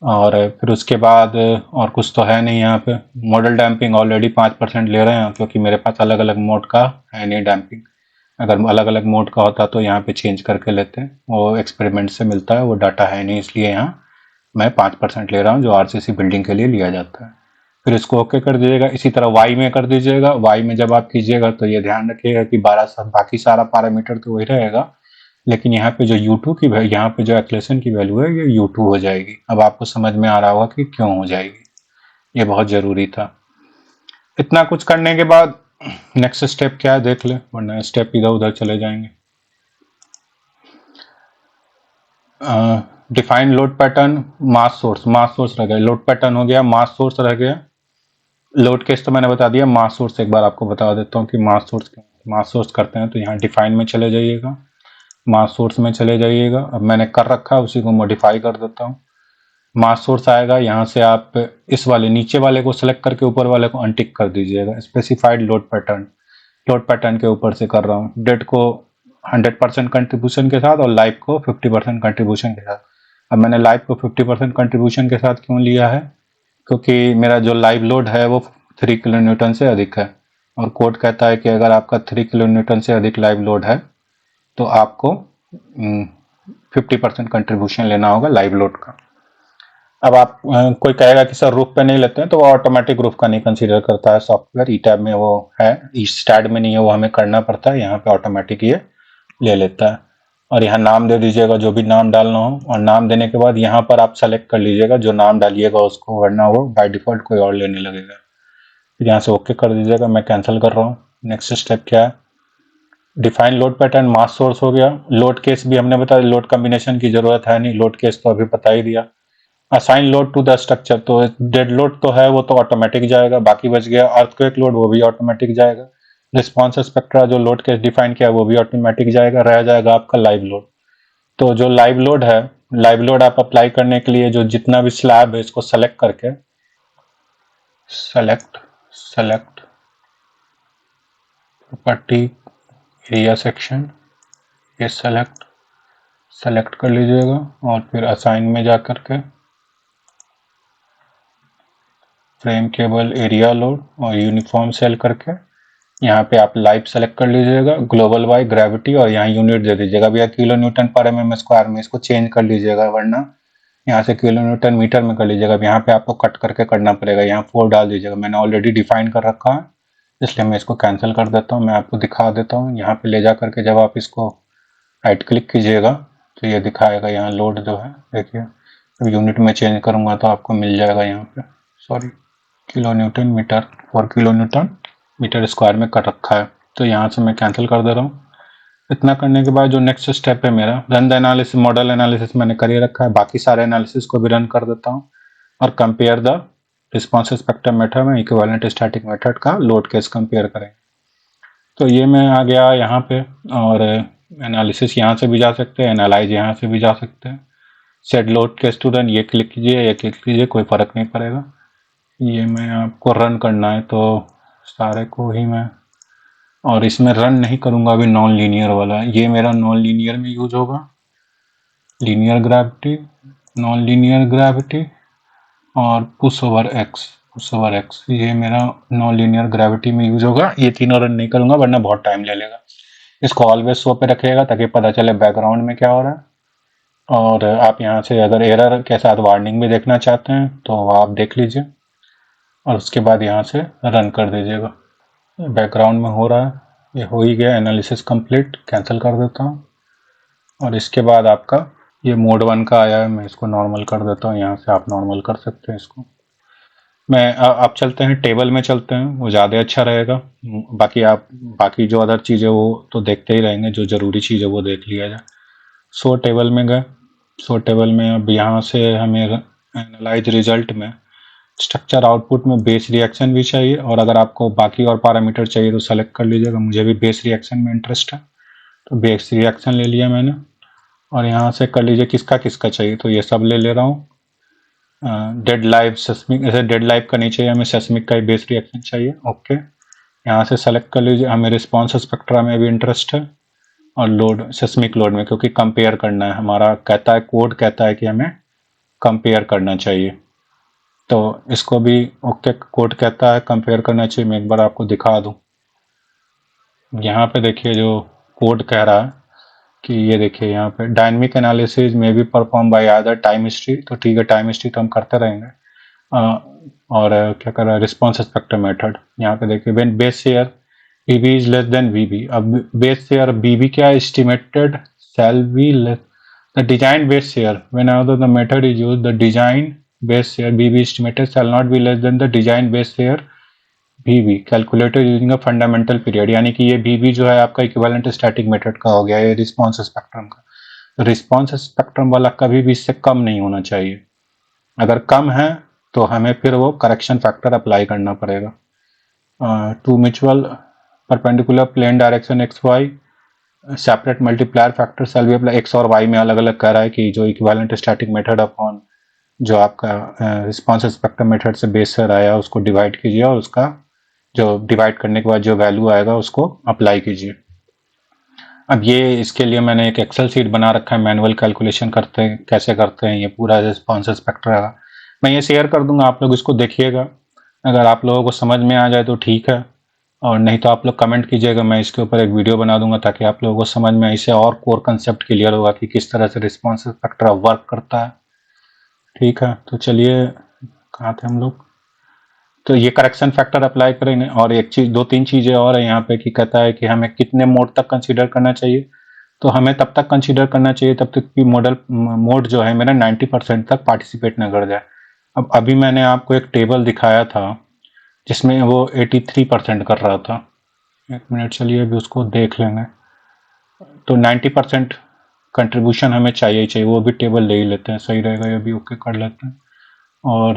और फिर उसके बाद और कुछ तो है नहीं यहाँ पे। मॉडल डैम्पिंग ऑलरेडी 5% ले रहे हैं, क्योंकि मेरे पास अलग अलग मोड का है नहीं डैम्पिंग। अगर अलग अलग मोड का होता तो यहाँ पे चेंज करके लेते हैं, वो एक्सपेरिमेंट से मिलता है, वो डाटा है नहीं, इसलिए यहाँ मैं 5% ले रहा हूँ जो आरसीसी बिल्डिंग के लिए लिया जाता है। फिर इसको ओके कर दीजिएगा। इसी तरह वाई में कर दीजिएगा। वाई में जब आप कीजिएगा तो ये ध्यान रखिएगा कि 12 बाकी सारा पैरामीटर तो वही रहेगा, लेकिन यहाँ पे जो U2 की यहाँ पे जो एक्सेलरेशन की वैल्यू है ये U2 हो जाएगी। अब आपको समझ में आ रहा होगा कि क्यों हो जाएगी, ये बहुत जरूरी था। इतना कुछ करने के बाद नेक्स्ट स्टेप क्या है देख ले, वरना स्टेप इधर उधर चले जाएंगे। डिफाइन लोड पैटर्न, मास सोर्स रह गया, लोड पैटर्न हो गया, मास सोर्स रह गया। लोड केस तो मैंने बता दिया, मास सोर्स एक बार आपको बता देता हूँ कि मास सोर्स करते हैं तो यहाँ डिफाइन में चले जाइएगा, मास सोर्स में चले जाइएगा। अब मैंने कर रखा है, उसी को मॉडिफाई कर देता हूँ। मास सोर्स आएगा, यहाँ से आप इस वाले नीचे वाले को सिलेक्ट करके ऊपर वाले को अनटिक कर दीजिएगा। स्पेसिफाइड लोड पैटर्न के ऊपर से कर रहा हूँ। डेट को 100% कंट्रीब्यूशन के साथ और लाइफ को 50% कंट्रीब्यूशन के साथ। अब मैंने लाइफ को 50% कंट्रीब्यूशन के साथ क्यों लिया है, क्योंकि मेरा जो लाइव लोड है वो 3 किलो न्यूटन से अधिक है, और कोड कहता है कि अगर आपका 3 किलो न्यूटन से अधिक लाइव लोड है तो आपको 50% कंट्रीब्यूशन लेना होगा लाइव लोड का। अब आप कोई कहेगा कि सर रूफ पे नहीं लेते हैं, तो वो ऑटोमेटिक रूफ का नहीं कंसीडर करता है सॉफ्टवेयर, ई टैब में वो है, स्टैड में नहीं है, वो हमें करना पड़ता है। यहाँ पे ऑटोमेटिक ये ले लेता है। और यहाँ नाम दे दीजिएगा जो भी नाम डालना हो, और नाम देने के बाद यहाँ पर आप सेलेक्ट कर लीजिएगा जो नाम डालिएगा उसको, वरना वो बाय डिफॉल्ट कोई और लेने लगेगा। फिर यहाँ से ओके कर दीजिएगा, मैं कैंसिल कर रहा हूँ। नेक्स्ट स्टेप क्या है, डिफाइन लोड पैटर्न, मास सोर्स हो गया। लोड केस भी हमने बताया, लोड कॉम्बिनेशन की जरूरत है नहीं, लोड केस तो अभी बता ही दिया। Assign load to the structure, तो डेड लोड तो है वो तो ऑटोमेटिक जाएगा, बाकी बच गया अर्थक्वेक लोड, वो भी ऑटोमेटिक जाएगा। रिस्पॉन्स स्पेक्ट्रा जो लोड केस डिफाइन किया वो भी ऑटोमेटिक जाएगा। रह जाएगा आपका लाइव लोड। तो जो लाइव लोड है, लाइव लोड आप अप्लाई करने के लिए जो जितना भी स्लैब है इसको सेलेक्ट करके, सेलेक्ट प्रॉपर्टी एरिया सेक्शन, ये सेलेक्ट कर लीजिएगा और फिर असाइन में जा कर के फ्रेम केबल एरिया लोड और यूनिफॉर्म सेल करके यहाँ पे आप लाइव सेलेक्ट कर लीजिएगा, ग्लोबल वाई ग्रेविटी और यहाँ यूनिट दे दीजिएगा भैया किलो न्यूटन पर mm स्क्वायर में, इसको चेंज कर लीजिएगा वरना यहाँ से किलो न्यूटन मीटर में कर लीजिएगा। यहाँ पे आपको कट करके करना पड़ेगा, यहाँ 4 डाल दीजिएगा, मैंने ऑलरेडी डिफाइन कर रखा है इसलिए मैं इसको कैंसिल कर देता हूँ। मैं आपको दिखा देता हूँ, यहाँ पे ले जा करके जब आप इसको राइट क्लिक कीजिएगा तो ये दिखाएगा यहाँ लोड जो है, देखिए यूनिट में चेंज करूँगा तो आपको मिल जाएगा यहाँ पे, sorry kilo newton metre, 4 kilo newton metre square में कर रखा है। तो यहाँ से मैं कैंसिल कर दे रहा हूँ। इतना करने के बाद जो नेक्स्ट स्टेप है मेरा run the analysis, model analysis मैंने कर ही रखा है, बाकी सारे एनालिसिस को भी रन कर देता हूँ और compare the response spectrum method में इक्विवेलेंट स्टैटिक मेथड का लोड केस कंपेयर करेंगे। तो ये मैं आ गया यहाँ पे और एनालिसिस यहाँ से भी जा सकते हैं, एनालाइज यहाँ से भी जा सकते हैं। Set load case to run, ये क्लिक कीजिए, ये क्लिक कीजिए, कोई फर्क नहीं पड़ेगा। ये मैं आपको रन करना है तो सारे को ही मैं, और इसमें रन नहीं करूँगा अभी नॉन लीनियर वाला, ये मेरा नॉन लीनियर में यूज होगा, linear gravity, non linear gravity और पुश ओवर एक्स, ये मेरा नॉन लीनियर ग्रेविटी में यूज होगा। ये तीनों रन नहीं करूँगा वरना बहुत टाइम ले लेगा। इसको ऑलवेज शो पे रखिएगा ताकि पता चले बैकग्राउंड में क्या हो रहा है। और आप यहाँ से अगर एरर के साथ वार्निंग भी देखना चाहते हैं तो आप देख लीजिए और उसके बाद यहाँ से रन कर दीजिएगा। बैकग्राउंड में हो रहा है, ये हो ही गया, एनालिसिस कंप्लीट, कैंसिल कर देता हूँ। और इसके बाद आपका ये मोड 1 का आया है, मैं इसको नॉर्मल कर देता हूँ, यहाँ से आप नॉर्मल कर सकते हैं इसको। मैं आप चलते हैं टेबल में चलते हैं, वो ज़्यादा अच्छा रहेगा। बाकी आप बाकी जो अदर चीज़ें वो तो देखते ही रहेंगे, जो ज़रूरी चीज़ है वो देख लिया जाए। सो टेबल में गए, सो टेबल में अब यहाँ से हमें एनालाइज रिजल्ट में स्ट्रक्चर आउटपुट में बेस रिएक्शन भी चाहिए और अगर आपको बाकी और पैरामीटर चाहिए तो सेलेक्ट कर लीजिएगा। मुझे भी बेस रिएक्शन में इंटरेस्ट है तो बेस रिएक्शन ले लिया मैंने और यहाँ से कर लीजिए किसका किसका चाहिए, तो ये सब ले ले रहा हूँ। डेड लाइव सेस्मिक, ऐसे डेड लाइव का नहीं चाहिए हमें, सेस्मिक का ही बेस रिएक्शन चाहिए। ओके, यहाँ से सेलेक्ट कर लीजिए, हमें रिस्पॉन्स स्पेक्ट्रा में भी इंटरेस्ट है और लोड सेस्मिक लोड में, क्योंकि कंपेयर करना है, हमारा कहता है कोड कहता है कि हमें कंपेयर करना चाहिए, तो इसको भी ओके कोड कहता है कंपेयर करना चाहिए। मैं एक बार आपको दिखा दूं, यहाँ पे देखिए जो कोड कह रहा है कि ये देखिए यहाँ पे डायनेमिक एनालिसिस में भी perform by other time history, तो ठीक है टाइम हिस्ट्री तो हम करते रहेंगे। और क्या कर रहा है रिस्पॉन्स स्पेक्ट्रम मेथड, यहाँ पे देखिए when base share BB is less than VB, अब बेस शेयर बीबी क्या estimated shall be less the design base share whenever the method is used, the design base share BB estimated shall not be less than the design base share BB calculated using a fundamental period, यानी कि ये बीबी जो है आपका equivalent static method का हो गया, ये रिस्पॉन्स स्पेक्ट्रम का। तो रिस्पॉन्स स्पेक्ट्रम वाला कभी भी इससे कम नहीं होना चाहिए, अगर कम है तो हमें फिर वो करेक्शन फैक्टर अप्लाई करना पड़ेगा। Two mutual perpendicular plane direction X Y separate multiplier factor shall be apply, X और वाई में अलग अलग कह रहा है कि जो इक्विवेलेंट स्टैटिक मेथड अपॉन जो आपका रिस्पॉन्स स्पेक्ट्रम मेथड से बेस से आया उसको डिवाइड कीजिए और उसका जो डिवाइड करने के बाद जो वैल्यू आएगा उसको अप्लाई कीजिए। अब ये इसके लिए मैंने एक एक्सेल शीट बना रखा है, मैनुअल कैलकुलेशन करते हैं कैसे करते हैं ये पूरा रिस्पॉन्स स्पेक्ट्रा का, मैं ये शेयर कर दूंगा, आप लोग इसको देखिएगा, अगर आप लोगों को समझ में आ जाए तो ठीक है और नहीं तो आप लोग कमेंट कीजिएगा, मैं इसके ऊपर एक वीडियो बना दूंगा ताकि आप लोगों को समझ में इससे और कोर कंसेप्ट क्लियर होगा कि किस तरह से रिस्पॉन्स स्पेक्ट्रा वर्क करता है। ठीक है, तो चलिए कहाँ थे हम लोग, तो ये करेक्शन फैक्टर अप्लाई करेंगे और एक चीज दो तीन चीजें और है यहाँ पे कि कहता है कि हमें कितने मोड तक कंसीडर करना चाहिए, तो हमें तब तक कंसीडर करना चाहिए तब तक कि मॉडल मोड जो है मेरा 90% तक पार्टिसिपेट न कर जाए। अब अभी मैंने आपको एक टेबल दिखाया था जिसमें वो 83% कर रहा था, एक मिनट चलिए अभी उसको देख लेंगे, तो 90% कंट्रीब्यूशन हमें चाहिए ही चाहिए, वो भी टेबल ले ही लेते हैं, सही रहेगा, ये भी ओके कर लेते हैं। और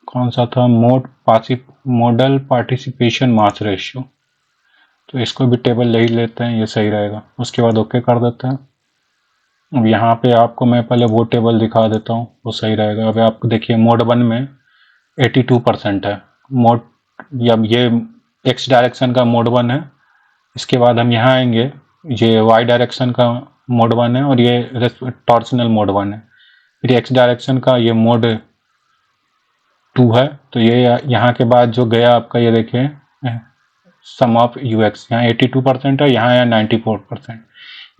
कौन सा था मॉडल पार्टिसिपेशन मास रेशियो, तो इसको भी टेबल ले ही लेते हैं, ये सही रहेगा, उसके बाद ओके कर देते हैं। अब यहाँ पे आपको मैं पहले वो टेबल दिखा देता हूँ, वो सही रहेगा। अब आप देखिए मोड 1 में 82% है, मोड या ये एक्स डायरेक्शन का मोड 1 है इसके बाद हम यहाँ आएंगे, ये वाई डायरेक्शन का मोड 1 है और ये टॉर्सनल मोड 1 है। फिर एक्स डायरेक्शन का ये मोड 2 है। तो ये यहाँ के बाद जो गया आपका, ये देखिए सम ऑफ यू एक्स, यहाँ 82% है, यहाँ 94%।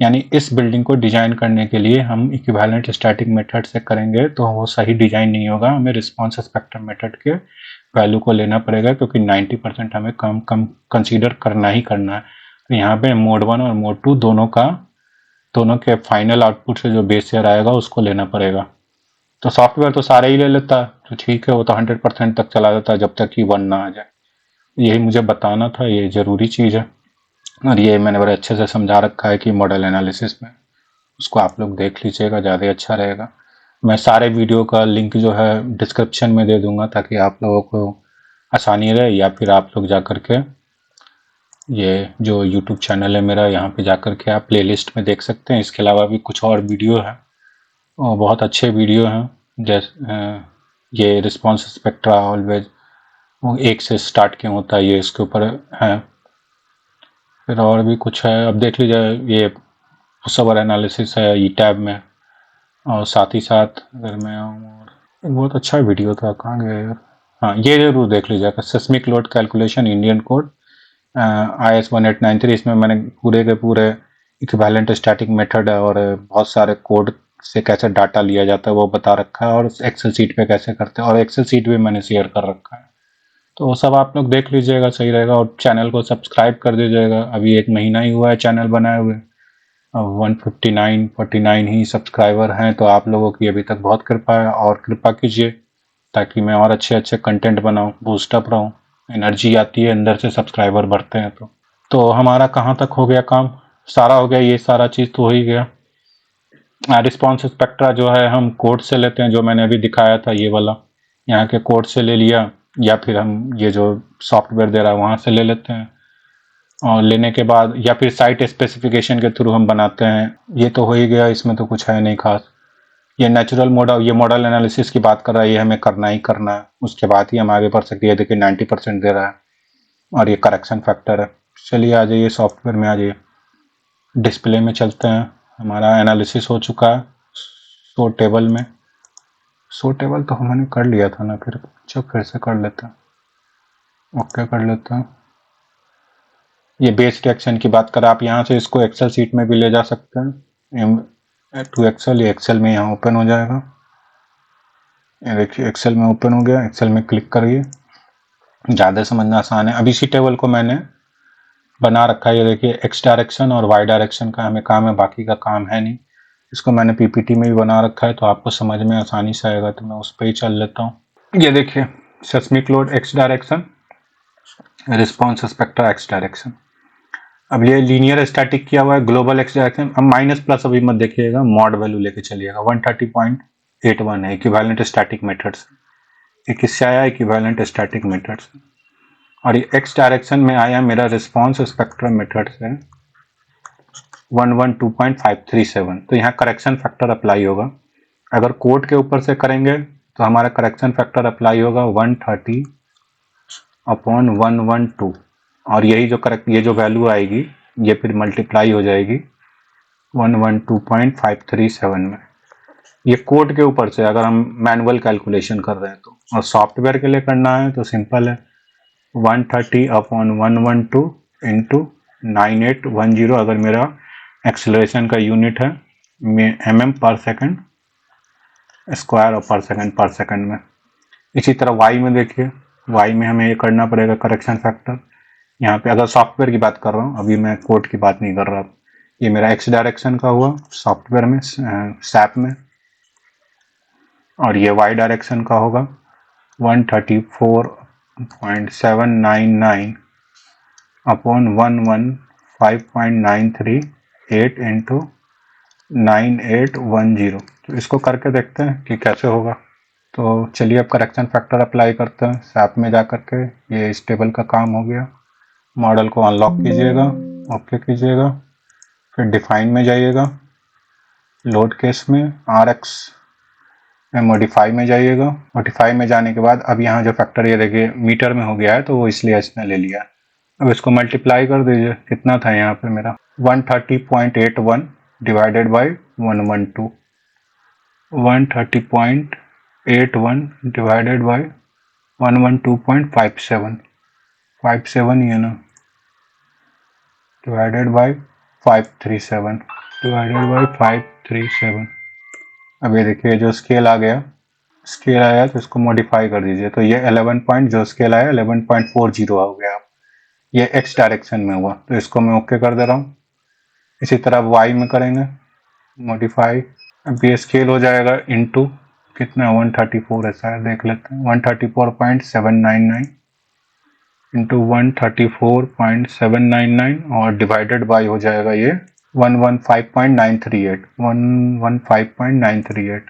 यानी इस बिल्डिंग को डिजाइन करने के लिए हम इक्विवेलेंट स्टैटिक मेथड से करेंगे तो वो सही डिजाइन नहीं होगा, हमें रिस्पॉन्स स्पेक्ट्रम मेथड के वैल्यू को लेना पड़ेगा, क्योंकि 90% हमें कम कंसीडर करना ही करना है। तो यहाँ पे मोड 1 और मोड 2 दोनों के फाइनल आउटपुट से जो बेस ईयर आएगा उसको लेना पड़ेगा। तो सॉफ्टवेयर तो सारे ही ले लेता, तो ठीक है, वो तो 100% तक चला जाता जब तक कि 1 ना आ जाए। यही मुझे बताना था, ये ज़रूरी चीज़ है और ये मैंने बड़े अच्छे से समझा रखा है कि मॉडल एनालिसिस में, उसको आप लोग देख लीजिएगा, ज़्यादा अच्छा रहेगा। मैं सारे वीडियो का लिंक जो है डिस्क्रिप्शन में दे दूंगा ताकि आप लोगों को आसानी रहे, या फिर आप लोग जाकर के ये जो यूट्यूब चैनल है मेरा, यहाँ पे जाकर के आप प्लेलिस्ट में देख सकते हैं। इसके अलावा भी कुछ और वीडियो है और बहुत अच्छे वीडियो हैं, जैसे ये रिस्पॉन्स स्पेक्ट्रा ऑलवेज वो 1 से स्टार्ट क्यों होता है, ये इसके ऊपर है। फिर और भी कुछ है, अब देख लीजिए, ये पुशअवर एनालिसिस है ई टैब में। और साथ ही साथ अगर मैं आऊँ, और बहुत अच्छा वीडियो था, कहाँ गया यार, हाँ ये जरूर देख लीजिएगा, seismic load calculation Indian code IS 1893। इसमें मैंने पूरे के पूरे इक्विवेलेंट स्टैटिक मेथड और बहुत सारे कोड से कैसे डाटा लिया जाता है वो बता रखा है, और एक्सेल सीट पे कैसे करते हैं, और एक्सेल सीट भी मैंने शेयर कर रखा है। तो वो सब आप लोग देख लीजिएगा, सही रहेगा। और चैनल को सब्सक्राइब कर दीजिएगा, अभी 1 महीना ही हुआ है चैनल बनाए हुए, 159-49 ही सब्सक्राइबर हैं। तो आप लोगों की अभी तक बहुत कृपा है, और कृपा कीजिए ताकि मैं और अच्छे अच्छे कंटेंट बनाऊं, बूस्टअप रहूं, एनर्जी आती है अंदर से, सब्सक्राइबर बढ़ते हैं। तो हमारा कहाँ तक हो गया काम, सारा हो गया, ये सारा चीज़ तो हो ही गया। रिस्पॉन्स स्पेक्ट्रा जो है हम कोड से लेते हैं, जो मैंने अभी दिखाया था ये वाला, यहाँ के कोड से ले लिया, या फिर हम ये जो सॉफ्टवेयर दे रहा है वहाँ से ले लेते हैं, और लेने के बाद या फिर साइट स्पेसिफिकेशन के थ्रू हम बनाते हैं। ये तो हो ही गया, इसमें तो कुछ है नहीं खास। ये नेचुरल मॉडल, ये मॉडल एनालिसिस की बात कर रहा है, ये हमें करना ही करना है, उसके बाद ही हम आगे बढ़ सकते हैं। देखिए 90% दे रहा है, और ये करेक्शन फैक्टर है। चलिए आ जाइए सॉफ्टवेयर में, आ जाइए, डिस्प्ले में चलते हैं। हमारा एनालिसिस हो चुका है सो टेबल में। सो टेबल तो हमने कर लिया था ना, फिर से कर लेते हैं, ओके कर लेते हैं। ये बेस रिएक्शन की बात करें, आप यहाँ से इसको एक्सेल सीट में भी ले जा सकते हैं, टू एक्सेल, ये एक्सेल में यहाँ ओपन हो जाएगा। ये देखिए एक्सेल में ओपन हो गया, एक्सेल में क्लिक करिए, ज़्यादा समझना आसान है। अब इसी टेबल को मैंने बना रखा है, ये देखिए एक्स डायरेक्शन और वाई डायरेक्शन का हमें काम है, बाकी का काम है नहीं। इसको मैंने पीपीटी में भी बना रखा है, तो आपको समझ में आसानी से आएगा, तो मैं उस पर ही चल लेता हूँ। ये देखिए seismic load x direction, response spectra x direction. अब ये लीनियर स्टैटिक किया हुआ है, ग्लोबल एक्स डायरेक्शन। अब माइनस प्लस अभी मत देखिएगा, मॉड वैल्यू लेके चलिएगा, 130.81 है इक्विवेलेंट स्टैटिक मेथड से। ये किससे आया, इक्विवेलेंट स्टैटिक मेथड से। और ये एक्स डायरेक्शन में आया मेरा रिस्पॉन्स स्पेक्ट्रम मेथड से 112.537। तो यहाँ करेक्शन फैक्टर अप्लाई होगा। अगर कोड के ऊपर से करेंगे तो हमारा करेक्शन फैक्टर अप्लाई होगा 130/112, और यही जो ये जो वैल्यू आएगी ये फिर मल्टीप्लाई हो जाएगी 112.537 में। ये कोड के ऊपर से अगर हम मैनुअल कैलकुलेशन कर रहे हैं तो, और सॉफ्टवेयर के लिए करना है तो सिंपल है, 130/112 इंटू 9810, अगर मेरा एक्सेलरेशन का यूनिट है mm पर सेकंड स्क्वायर, और पर सेकंड में। इसी तरह वाई में देखिए, वाई में हमें ये करना पड़ेगा करेक्शन फैक्टर। यहाँ पे अगर सॉफ्टवेयर की बात कर रहा हूँ, अभी मैं कोड की बात नहीं कर रहा। ये मेरा एक्स डायरेक्शन का हुआ सॉफ्टवेयर में, सैप में, और ये वाई डायरेक्शन का होगा 134.799/115.938 इंटू 9810। तो इसको करके देखते हैं कि कैसे होगा। तो चलिए अब करेक्शन फैक्टर अप्लाई करते हैं सैप में जा करके। ये इस टेबल का काम हो गया। मॉडल को अनलॉक कीजिएगा, ओके कीजिएगा, फिर डिफाइन में जाइएगा, लोड केस में RX में मॉडिफाई में जाइएगा। मॉडिफाई में जाने के बाद अब यहाँ जो फैक्टर ये देखिए मीटर में हो गया है, तो वो इसलिए इसने ले लिया। अब इसको मल्टीप्लाई कर दीजिए, कितना था यहाँ पे मेरा 130.81 डिवाइडेड बाई 112, 130.81 डिवाइडेड बाई 112.57, 57 ही है ना, डिवाइडेड बाई 537, डिवाइडेड बाई 537। अब ये देखिए जो स्केल आ गया, स्केल आया तो इसको मॉडिफाई कर दीजिए, तो ये 11 पॉइंट जो स्केल आया 11.40 हो गया। ये एक्स डायरेक्शन में हुआ, तो इसको मैं ओके कर दे रहा हूँ। इसी तरह वाई में करेंगे मॉडिफाई। अब ये स्केल हो जाएगा इनटू कितना 134 है शायद, देख लेते हैं 134.799 इंटू 134.799 और डिवाइडेड बाई हो जाएगा ये 115.938, 115.938,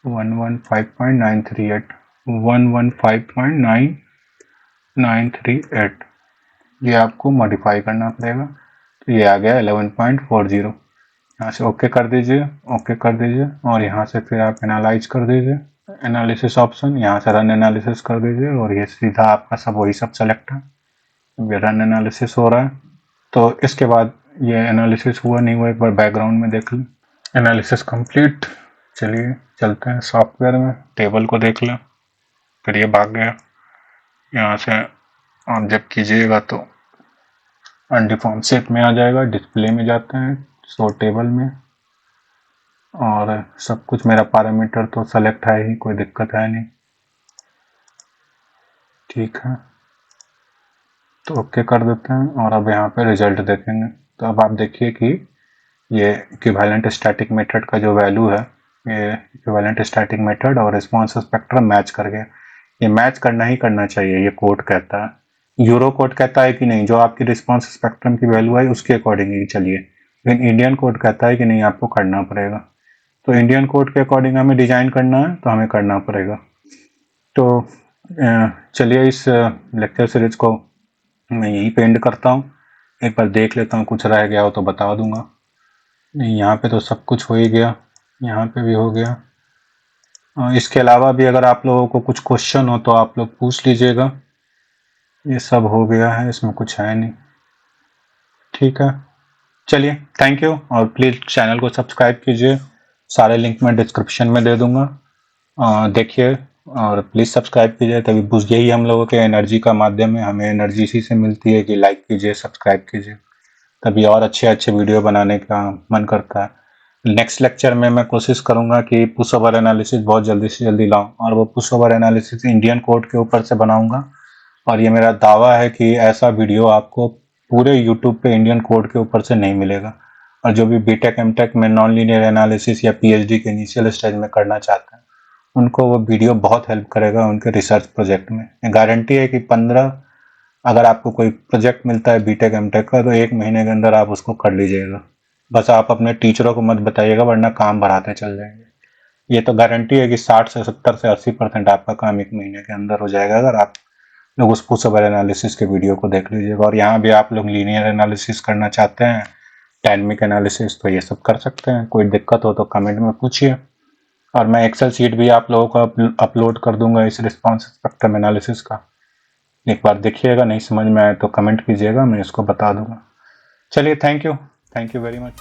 115.938, 115.938। ये आपको मॉडिफाई करना पड़ेगा। तो ये आ गया 11.40। यहाँ से ओके कर दीजिए, ओके कर दीजिए और यहाँ से फिर आप एनालाइज कर दीजिए, एनालिसिस ऑप्शन, यहाँ से रन एनालिसिस कर दीजिए और ये सीधा आपका सब वही सब सेलेक्ट है। ये रन एनालिसिस हो रहा है। तो इसके बाद ये एनालिसिस हुआ नहीं हुआ एक बार बैकग्राउंड में देख लें। Analysis complete. चलिए चलते हैं सॉफ्टवेयर में, टेबल को देख लें। फिर ये भाग गया। यहाँ से आप जब कीजिएगा तो अनडिफॉर्म शेप में आ जाएगा, डिस्प्ले में जाते हैं, शो टेबल में, और सब कुछ मेरा पैरामीटर तो सेलेक्ट है ही, कोई दिक्कत है नहीं। ठीक है, तो ओके कर देते हैं और अब यहाँ पे रिजल्ट देखेंगे। तो अब आप देखिए कि ये इक्विवेलेंट स्टैटिक मेथड का जो वैल्यू है, ये इक्विवेलेंट स्टैटिक मेथड और रिस्पॉन्स स्पेक्ट्रम मैच कर गया। ये मैच करना ही करना चाहिए, ये कोड कहता है। यूरो कोड कहता है कि नहीं, जो आपकी रिस्पॉन्स स्पेक्ट्रम की वैल्यू है उसके अकॉर्डिंग ही चलिए, लेकिन इंडियन कोड कहता है कि नहीं आपको करना पड़ेगा। तो इंडियन कोड के अकॉर्डिंग हमें डिजाइन करना है, तो हमें करना पड़ेगा। तो चलिए इस लेक्चर सीरीज को मैं यहीं पे एंड करता हूँ। एक बार देख लेता हूँ, कुछ रह गया हो तो बता दूंगा। नहीं, यहाँ पे तो सब कुछ हो ही गया, यहाँ पे भी हो गया। इसके अलावा भी अगर आप लोगों को कुछ क्वेश्चन हो तो आप लोग पूछ लीजिएगा। ये सब हो गया है, इसमें कुछ है नहीं। ठीक है, चलिए थैंक यू, और प्लीज़ चैनल को सब्सक्राइब कीजिए। सारे लिंक मैं डिस्क्रिप्शन में दे दूंगा, देखिए और प्लीज़ सब्सक्राइब कीजिए, तभी बूस्ट, यही हम लोगों के एनर्जी का माध्यम है, हमें एनर्जी इसी से मिलती है कि लाइक कीजिए, सब्सक्राइब कीजिए, तभी और अच्छे अच्छे वीडियो बनाने का मन करता है। नेक्स्ट लेक्चर में मैं कोशिश करूंगा कि पुश ओवर एनालिसिस बहुत जल्दी से जल्दी लाऊं, और वो push over analysis Indian code के ऊपर से बनाऊंगा। और ये मेरा दावा है कि ऐसा वीडियो आपको पूरे यूट्यूब पे इंडियन कोड के ऊपर से नहीं मिलेगा। और जो भी बीटेक एमटेक में नॉन लीनियर एनालिसिस या पीएचडी के इनिशियल स्टेज में करना चाहते हैं, उनको वो वीडियो बहुत हेल्प करेगा उनके रिसर्च प्रोजेक्ट में। गारंटी है कि 15 अगर आपको कोई प्रोजेक्ट मिलता है बीटेक एमटेक का, तो 1 महीने के अंदर आप उसको कर लीजिएगा। बस आप अपने टीचरों को मत बताइएगा, वरना काम बढ़ाते चल जाएंगे। ये तो गारंटी है कि 60 से 70 से 80% आपका काम 1 महीने के अंदर हो जाएगा, अगर आप लोग उस पुश ओवर एनालिसिस के वीडियो को देख लीजिएगा। और यहाँ भी आप लोग लीनियर एनालिसिस करना चाहते हैं, डायनेमिक एनालिसिस, तो ये सब कर सकते हैं। कोई दिक्कत हो तो कमेंट में पूछिए, और मैं एक्सेल शीट भी आप लोगों को अपलोड कर दूंगा इस रिस्पॉन्स स्पेक्ट्रम एनालिसिस का। एक बार देखिएगा, नहीं समझ में आए तो कमेंट कीजिएगा, मैं इसको बता दूंगा। चलिए थैंक यू वेरी मच।